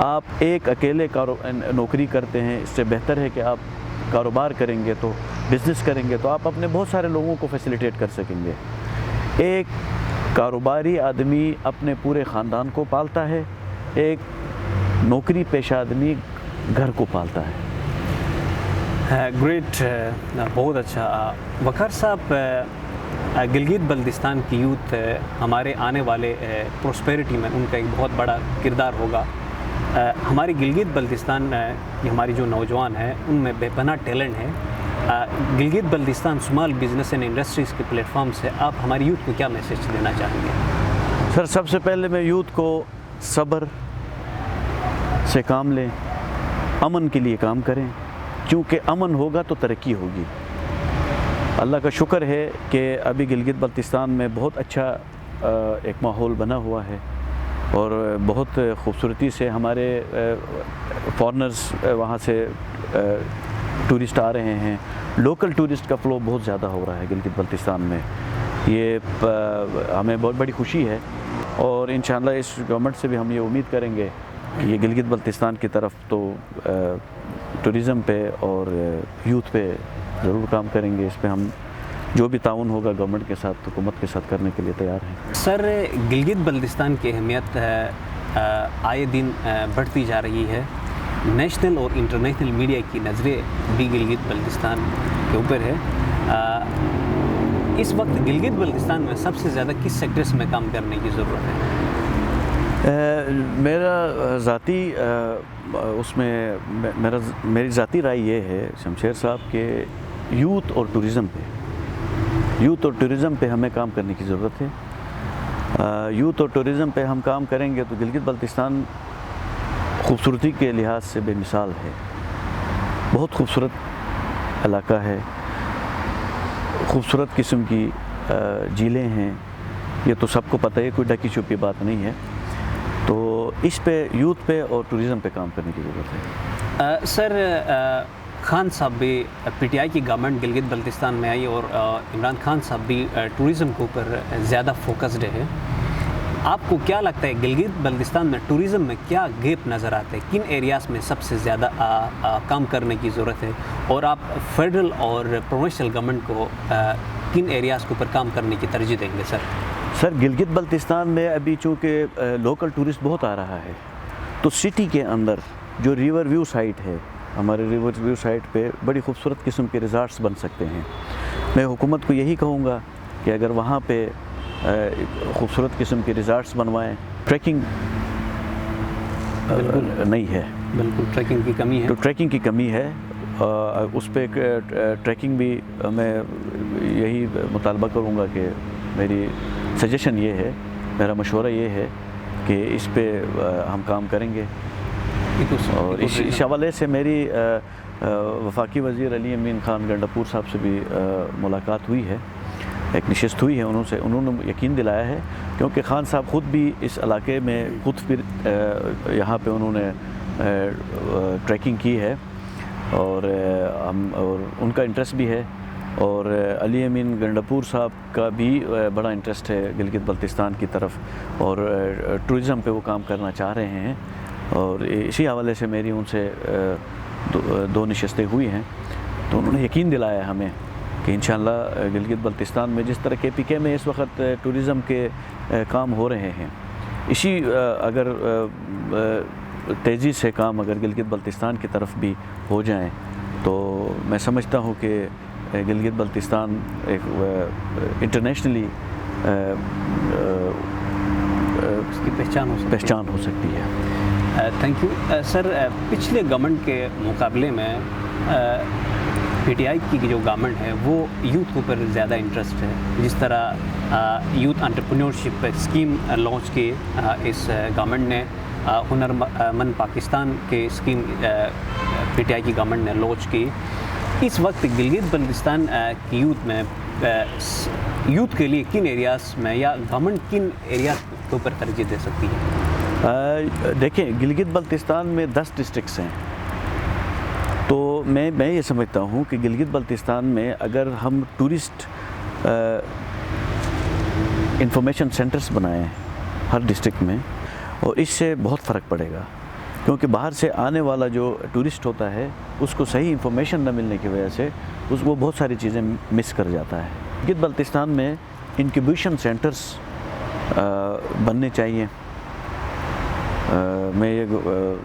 آپ ایک اکیلے نوکری کرتے ہیں، اس سے بہتر ہے کہ آپ کاروبار کریں گے، تو بزنس کریں گے تو آپ اپنے بہت سارے لوگوں کو فیسیلیٹیٹ کر سکیں گے۔ ایک کاروباری آدمی اپنے پورے خاندان کو پالتا ہے، ایک نوکری پیشہ آدمی گھر کو پالتا ہے۔ گریٹ، بہت اچھا۔ وقار صاحب، گلگت بلتستان کی یوتھ ہمارے آنے والے پروسپیرٹی میں ان کا ایک بہت بڑا کردار ہوگا۔ ہماری گلگت بلتستان کی ہماری جو نوجوان ہیں ان میں بے پناہ ٹیلنٹ ہے۔ Gilgit Baltistan small business and industries کے پلیٹ فارم سے آپ ہماری یوتھ کو کیا میسیج دینا چاہیں گے؟ سر، سب سے پہلے میں یوتھ کو صبر سے کام لیں، امن کے لیے کام کریں، کیونکہ امن ہوگا تو ترقی ہوگی۔ اللہ کا شکر ہے کہ ابھی گلگت بلتستان میں بہت اچھا ایک ماحول بنا ہوا ہے، اور بہت خوبصورتی سے ہمارے فارنرز وہاں سے ٹورسٹ آ رہے ہیں۔ لوکل ٹورسٹ کا فلو بہت زیادہ ہو رہا ہے گلگت بلتستان میں، یہ ہمیں بہت بڑی خوشی ہے، اور انشاءاللہ اس گورنمنٹ سے بھی ہم یہ امید کریں گے کہ یہ گلگت بلتستان کی طرف تو ٹورزم پہ اور یوتھ پہ ضرور کام کریں گے۔ اس پہ ہم جو بھی تعاون ہوگا گورنمنٹ کے ساتھ، حکومت کے ساتھ کرنے کے لیے تیار ہیں۔ سر، گلگت بلتستان کی اہمیت آئے دن بڑھتی جا رہی ہے۔ نیشنل اور انٹرنیشنل میڈیا کی نظریں بھی گلگت بلتستان کے اوپر ہے۔ اس وقت گلگت بلتستان میں سب سے زیادہ کس سیکٹرز میں کام کرنے کی ضرورت ہے؟ میرا ذاتی اس میں میری ذاتی رائے یہ ہے شمشیر صاحب کہ یوتھ اور ٹورزم پہ ہمیں کام کرنے کی ضرورت ہے۔ یوتھ اور ٹورزم پہ ہم کام کریں گے تو گلگت بلتستان خوبصورتی کے لحاظ سے بے مثال ہے، بہت خوبصورت علاقہ ہے، خوبصورت قسم کی جھیلیں ہیں، یہ تو سب کو پتہ ہے، کوئی ڈھکی چھپی بات نہیں ہے۔ تو اس پہ یوتھ پہ اور ٹورزم پہ کام کرنے کی ضرورت ہے۔ سر، خان صاحب بھی پی ٹی آئی کی گورنمنٹ گلگت بلتستان میں آئی، اور عمران خان صاحب بھی ٹورزم کے اوپر زیادہ فوکسڈ ہے۔ آپ کو کیا لگتا ہے گلگت بلتستان میں ٹورزم میں کیا گیپ نظر آتے ہیں؟ کن ایریاز میں سب سے زیادہ کام کرنے کی ضرورت ہے، اور آپ فیڈرل اور پروونشل گورنمنٹ کو کن ایریاز کے اوپر کام کرنے کی ترجیح دیں گے؟ سر، گلگت بلتستان میں ابھی چونکہ لوکل ٹورسٹ بہت آ رہا ہے، تو سٹی کے اندر جو ریور ویو سائٹ ہے، ہمارے ریور ویو سائٹ پہ بڑی خوبصورت قسم کے ریزارٹس بن سکتے ہیں۔ میں حکومت کو یہی کہوں گا کہ اگر وہاں پہ خوبصورت قسم کے ریزارٹس بنوائیں۔ ٹریکنگ نہیں ہے، بالکل ٹریکنگ کی کمی ہے، تو ٹریکنگ کی کمی ہے، اس پہ ٹریکنگ بھی میں یہی مطالبہ کروں گا کہ میری سجیشن یہ ہے، میرا مشورہ یہ ہے کہ اس پہ ہم کام کریں گے۔ اور اس حوالے سے میری وفاقی وزیر علی امین خان گنڈاپور صاحب سے بھی ملاقات ہوئی ہے، ایک نشست ہوئی ہے، انہوں نے یقین دلایا ہے، کیونکہ خان صاحب خود بھی اس علاقے میں خود پھر یہاں پہ انہوں نے ٹریکنگ کی ہے، اور ان کا انٹرسٹ بھی ہے، اور علی امین گنڈاپور صاحب کا بھی بڑا انٹرسٹ ہے گلگت بلتستان کی طرف، اور ٹورزم پہ وہ کام کرنا چاہ رہے ہیں، اور اسی حوالے سے میری ان سے دو نشستیں ہوئی ہیں، تو انہوں نے یقین دلایا ہے ہمیں کہ انشاءاللہ گلگت بلتستان میں جس طرح کے پی کے میں اس وقت ٹورزم کے کام ہو رہے ہیں، اسی اگر تیزی سے کام اگر گلگت بلتستان کی طرف بھی ہو جائیں تو میں سمجھتا ہوں کہ گلگت بلتستان ایک انٹرنیشنلی اس کی پہچان ہو سکتی ہے۔ Thank you sir. پچھلے گورنمنٹ کے مقابلے میں پی ٹی آئی کی جو گورنمنٹ ہے وہ یوتھ کے اوپر زیادہ انٹرسٹ ہے، جس طرح یوتھ انٹرپرینیورشپ اسکیم لانچ کی اس گورنمنٹ نے، ہنر مند پاکستان کے اسکیم پی ٹی آئی کی گورنمنٹ نے لانچ کی۔ اس وقت گلگت بلتستان کی یوتھ کے لیے کن ایریاز میں یا گورنمنٹ کن ایریاز کے اوپر ترجیح دے سکتی ہے؟ دیکھیں، گلگت بلتستان میں 10 ڈسٹرکٹس ہیں، تو میں یہ سمجھتا ہوں کہ گلگت بلتستان میں اگر ہم ٹورسٹ انفارمیشن سینٹرز بنائیں ہر ڈسٹرکٹ میں، اور اس سے بہت فرق پڑے گا، کیونکہ باہر سے آنے والا جو ٹورسٹ ہوتا ہے اس کو صحیح انفارمیشن نہ ملنے کی وجہ سے وہ بہت ساری چیزیں مس کر جاتا ہے۔ گلگت بلتستان میں انکیوبیشن سینٹرز بننے چاہیے۔ میں یہ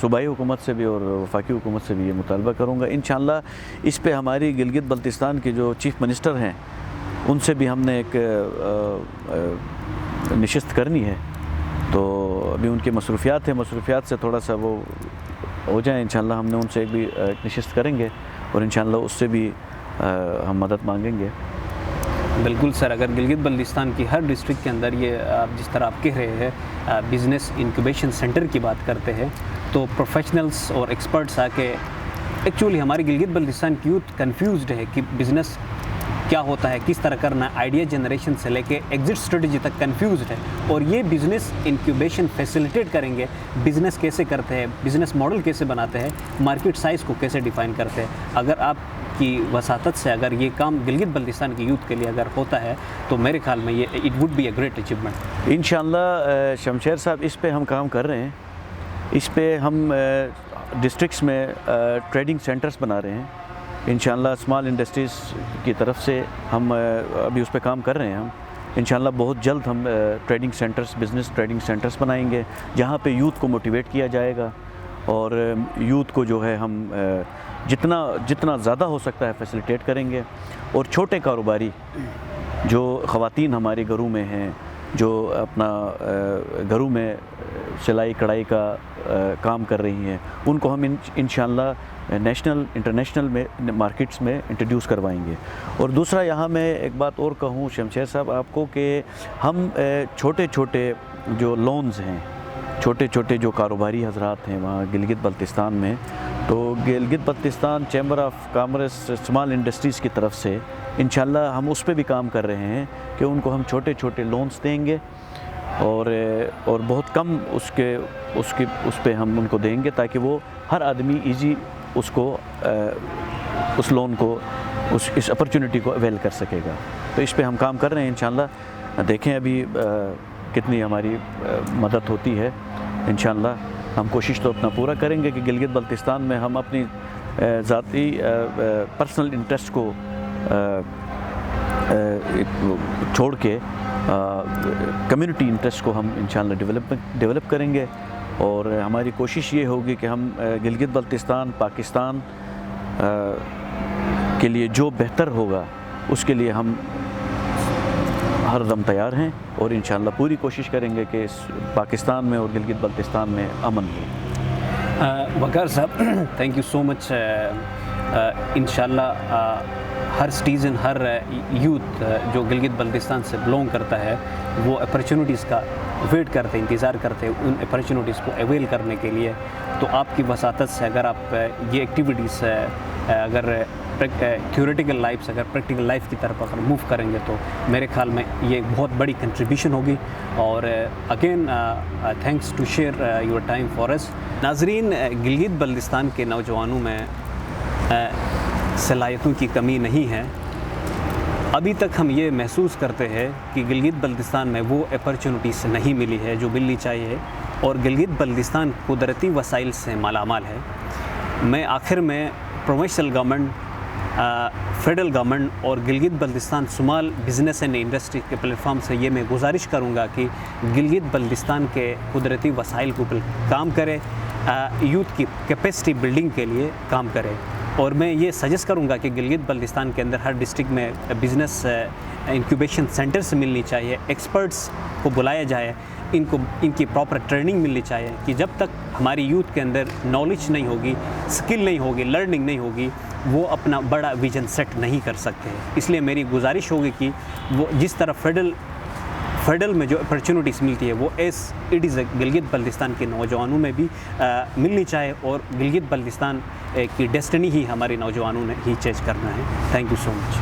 صوبائی حکومت سے بھی اور وفاقی حکومت سے بھی یہ مطالبہ کروں گا۔ انشاءاللہ اس پہ ہماری گلگت بلتستان کے جو چیف منسٹر ہیں ان سے بھی ہم نے ایک نشست کرنی ہے، تو ابھی ان کے مصروفیات ہیں، مصروفیات سے تھوڑا سا وہ ہو جائیں، انشاءاللہ ہم نے ان سے بھی نشست کریں گے اور انشاءاللہ اس سے بھی ہم مدد مانگیں گے۔ بالکل سر، اگر گلگت بلتستان کی ہر ڈسٹرکٹ کے اندر یہ جس طرح آپ کہہ رہے ہیں بزنس انکیوبیشن سینٹر کی بات کرتے ہیں، تو پروفیشنلز اور ایکسپرٹس آ کے ایکچولی ہماری گلگت بلتستان کی یوتھ کنفیوزڈ ہے کہ بزنس کیا ہوتا ہے، کس طرح کرنا ہے، آئیڈیا جنریشن سے لے کے ایگزٹ اسٹریٹجی تک کنفیوزڈ ہے، اور یہ بزنس انکیوبیشن فیسیلیٹیٹ کریں گے۔ بزنس کیسے کرتے ہیں، بزنس ماڈل کیسے بناتے ہیں، مارکیٹ سائز کو کیسے ڈیفائن کرتے ہیں۔ اگر آپ کی وساطت سے اگر یہ کام گلگت بلتستان کی یوتھ کے لیے اگر ہوتا ہے تو میرے خیال میں یہ it would be a great achievement. انشاءاللہ شمشیر صاحب اس پہ ہم کام کر رہے ہیں، اس پہ ہم ڈسٹرکٹس میں ٹریڈنگ سینٹرز بنا رہے ہیں۔ انشاءاللہ اسمال انڈسٹریز کی طرف سے ہم ابھی اس پہ کام کر رہے ہیں۔ ہم انشاءاللہ بہت جلد ہم trading centres, business trading centres بنائیں گے جہاں پہ یوتھ کو موٹیویٹ کیا جائے گا، اور یوتھ کو جو ہے ہم جتنا زیادہ ہو سکتا ہے فیسیلیٹیٹ کریں گے۔ اور چھوٹے کاروباری جو خواتین ہمارے گھروں میں ہیں، جو اپنا گھروں میں سلائی کڑھائی کا کام کر رہی ہیں، ان کو ہم انشاءاللہ نیشنل انٹرنیشنل میں مارکیٹس میں انٹروڈیوس کروائیں گے۔ اور دوسرا یہاں میں ایک بات اور کہوں شمشیر صاحب آپ کو کہ ہم چھوٹے چھوٹے جو لونز ہیں، چھوٹے چھوٹے جو کاروباری حضرات ہیں وہاں گلگت بلتستان میں، تو Gilgit Baltistan chamber of commerce small industries کی طرف سے انشاءاللہ ہم اس پہ بھی کام کر رہے ہیں کہ ان کو ہم چھوٹے چھوٹے لونز دیں گے، اور بہت کم اس پہ ہم ان کو دیں گے تاکہ وہ ہر آدمی ایزی اس لون کو اس اپرچونٹی کو اویل کر سکے گا۔ تو اس پہ ہم کام کر رہے ہیں انشاءاللہ، دیکھیں ابھی کتنی ہماری مدد ہوتی ہے۔ انشاءاللہ ہم کوشش تو اپنا پورا کریں گے کہ گلگت بلتستان میں ہم اپنی ذاتی پرسنل انٹرسٹ کو چھوڑ کے کمیونٹی انٹرسٹ کو ہم انشاءاللہ ڈیولپ کریں گے، اور ہماری کوشش یہ ہوگی کہ ہم گلگت بلتستان پاکستان کے لیے جو بہتر ہوگا اس کے لیے ہم ہر دم تیار ہیں، اور انشاءاللہ پوری کوشش کریں گے کہ اس پاکستان میں اور گلگت بلتستان میں امن ہو۔ وقار صاحب تھینک یو سو مچ۔ انشاءاللہ ہر سٹیزن، ہر یوتھ جو گلگت بلتستان سے بلونگ کرتا ہے وہ اپرچونٹیز کا ویٹ کرتے، انتظار کرتے ان اپرچونٹیز کو اویل کرنے کے لیے۔ تو آپ کی وساطت سے اگر آپ یہ ایکٹیویٹیز اگر تھیوریٹیکل لائف سے اگر پریکٹیکل لائف کی طرف اگر موو کریں گے تو میرے خیال میں یہ بہت بڑی کنٹریبیوشن ہوگی۔ اور again thanks to share your time for اس۔ ناظرین، گلگت بلتستان کے نوجوانوں میں صلاحیتوں کی کمی نہیں ہے۔ ابھی تک ہم یہ محسوس کرتے ہیں کہ گلگت بلتستان میں وہ اپرچونٹیز نہیں ملی ہے جو ملنی چاہیے، اور گلگت بلتستان قدرتی وسائل سے مالا مال ہے۔ میں آخر میں پروونشل گورنمنٹ، فیڈرل گورنمنٹ اور Gilgit Baltistan small business and industry کے پلیٹ فارم سے یہ میں گزارش کروں گا کہ گلگت بلتستان کے قدرتی وسائل کو کام کرے، یوتھ کی کیپیسٹی بلڈنگ کے لیے کام کرے۔ اور میں یہ سجیسٹ کروں گا کہ گلگت بلتستان کے اندر ہر ڈسٹرکٹ میں بزنس انکیوبیشن سینٹرز ملنی چاہیے، ایکسپرٹس کو بلایا جائے، ان کی پراپر ٹریننگ ملنی چاہیے، کہ جب تک ہماری یوتھ کے اندر نالج نہیں ہوگی، سکل نہیں ہوگی، لرننگ نہیں ہوگی، وہ اپنا بڑا ویژن سیٹ نہیں کر سکتے۔ اس لیے میری گزارش ہوگی کہ وہ جس طرح فیڈرل میں جو اپرچونٹیز ملتی ہے وہ اٹ از گلگت بلتستان کے نوجوانوں میں بھی ملنی چاہیے، اور گلگت بلتستان کی ڈیسٹنی ہی ہمارے نوجوانوں نے ہی چیز کرنا ہے۔ Thank you so much.